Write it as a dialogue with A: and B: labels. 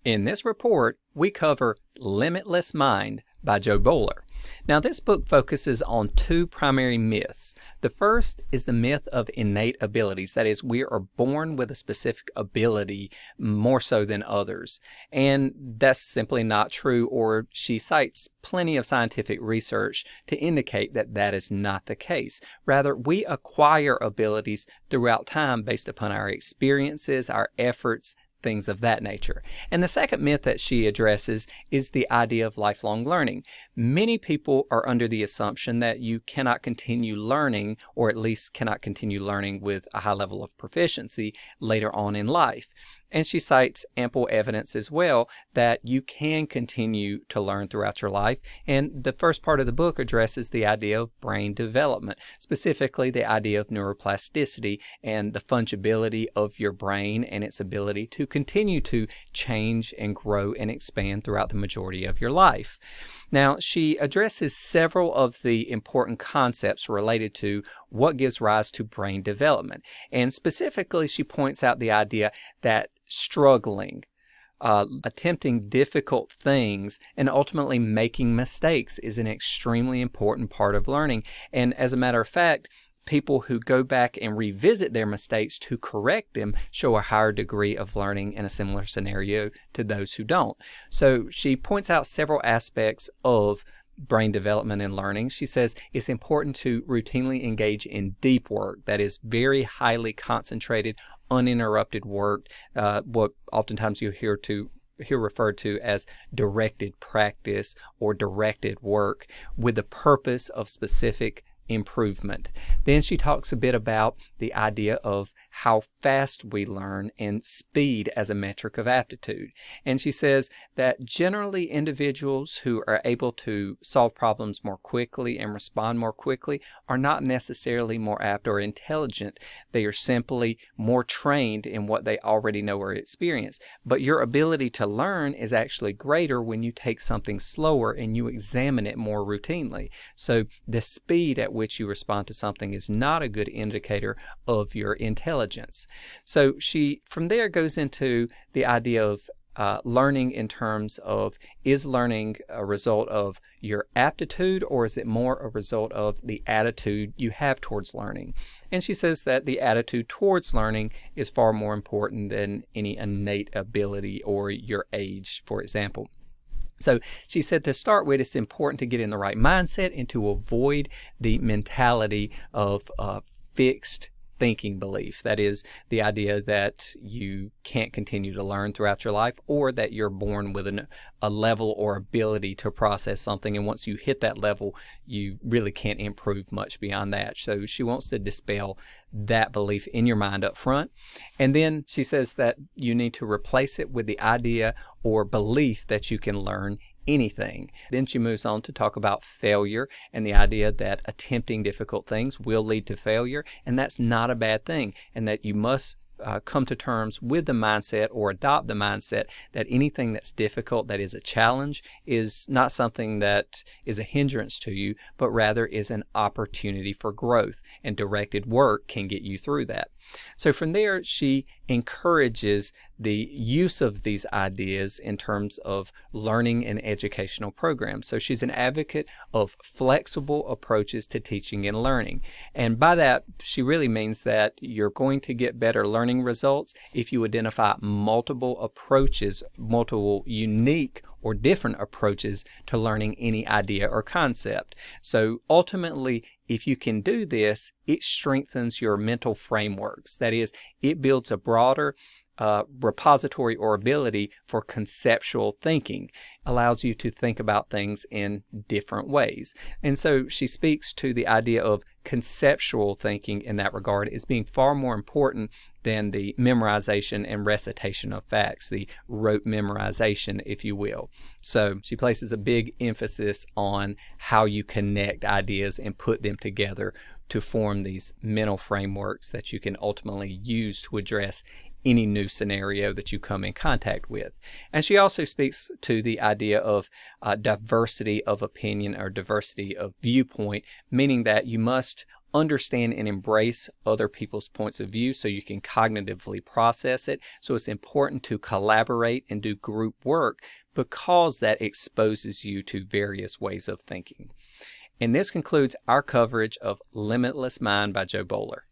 A: In this report, we cover Limitless Mind by Jo Boaler. Now, this book focuses on two primary myths. The first is the myth of innate abilities. That is, we are born with a specific ability more so than others. And that's simply not true, or she cites plenty of scientific research to indicate that that is not the case. Rather, we acquire abilities throughout time based upon our experiences, our efforts, things of that nature. And the second myth that she addresses is the idea of lifelong learning. Many people are under the assumption that you cannot continue learning, or at least cannot continue learning with a high level of proficiency later on in life. And she cites ample evidence as well that you can continue to learn throughout your life. And the first part of the book addresses the idea of brain development, specifically the idea of neuroplasticity and the fungibility of your brain and its ability to continue to change and grow and expand throughout the majority of your life. Now, she addresses several of the important concepts related to what gives rise to brain development. And specifically, she points out the idea that struggling, attempting difficult things, and ultimately making mistakes is an extremely important part of learning. And as a matter of fact, people who go back and revisit their mistakes to correct them show a higher degree of learning in a similar scenario to those who don't. So she points out several aspects of brain development and learning. She says it's important to routinely engage in deep work, that is very highly concentrated, uninterrupted work, what oftentimes you hear referred to as directed practice or directed work with the purpose of specific improvement. Then she talks a bit about the idea of how fast we learn and speed as a metric of aptitude. And she says that generally individuals who are able to solve problems more quickly and respond more quickly are not necessarily more apt or intelligent. They are simply more trained in what they already know or experience. But your ability to learn is actually greater when you take something slower and you examine it more routinely. So the speed at which you respond to something is not a good indicator of your intelligence. So she from there goes into the idea of learning in terms of, is learning a result of your aptitude, or is it more a result of the attitude you have towards learning? And she says that the attitude towards learning is far more important than any innate ability or your age, for example. So she said to start with, it's important to get in the right mindset and to avoid the mentality of fixed thinking belief. That is the idea that you can't continue to learn throughout your life, or that you're born with a level or ability to process something, and once you hit that level, you really can't improve much beyond that. So she wants to dispel that belief in your mind up front. And then she says that you need to replace it with the idea or belief that you can learn anything. Then she moves on to talk about failure and the idea that attempting difficult things will lead to failure, and that's not a bad thing, and that you must come to terms with the mindset or adopt the mindset that anything that's difficult, that is a challenge, is not something that is a hindrance to you, but rather is an opportunity for growth, and directed work can get you through that. So from there, she encourages the use of these ideas in terms of learning and educational programs. So she's an advocate of flexible approaches to teaching and learning. And by that, she really means that you're going to get better learning results if you identify multiple approaches, multiple unique or different approaches to learning any idea or concept. So ultimately, if you can do this, it strengthens your mental frameworks. That is, it builds a broader repository or ability for conceptual thinking, allows you to think about things in different ways. And so she speaks to the idea of conceptual thinking in that regard as being far more important than the memorization and recitation of facts, the rote memorization, if you will. So she places a big emphasis on how you connect ideas and put them together to form these mental frameworks that you can ultimately use to address any new scenario that you come in contact with. And she also speaks to the idea of diversity of opinion or diversity of viewpoint, meaning that you must understand and embrace other people's points of view so you can cognitively process it. So it's important to collaborate and do group work because that exposes you to various ways of thinking. And this concludes our coverage of Limitless Mind by Jo Boaler.